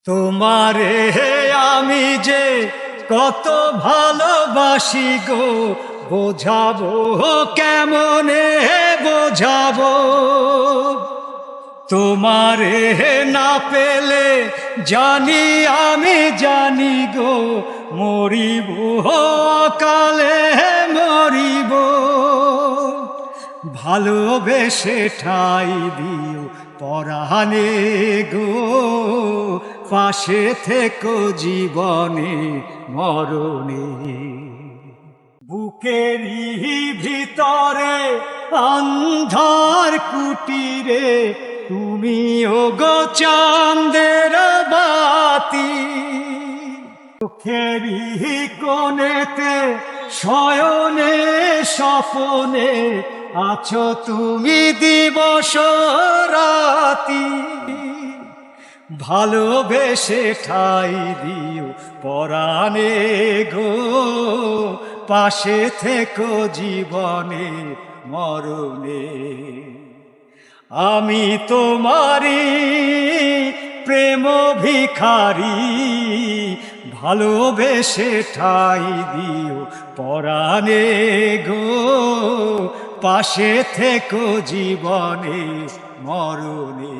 তোমারে আমি যে কত ভালোবাসি গো, বোঝাবো কেমনে বোঝাবো। তোমারে না পেলে জানি আমি জানি গো, মরিব অকালে মরিব। ভালোবেসে ঠাই দিও পরাণে গো, পাশে থেকো জীবনে মরণে। বুকেরই ভিতরে অন্ধার কুটিরে তুমি ওগো চাঁদের বাতি। চোখেরই কোণেতে শয়নে স্বপনে আছো তুমি দিবস রাতি। ভালোবেসে ঠাই দিও পরাণে গো, পাশে থেকো জীবনে মরণে। আমি তোমারি প্রেম ভিখারি, ভালোবেসে ঠাই দিও পরাণে গো, পাশে থেকো জীবনে মরণে।